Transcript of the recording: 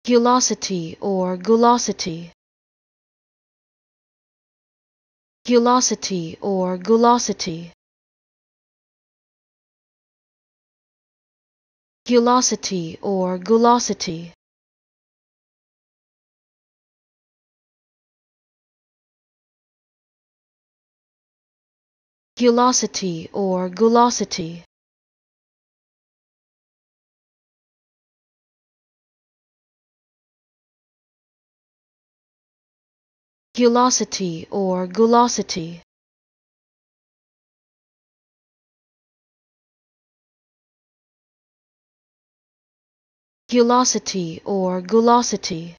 Gulosity or gulosity. Gulosity or gulosity. Gulosity or gulosity. Gulosity or gulosity. Gulosity or gulosity. Gulosity or gulosity.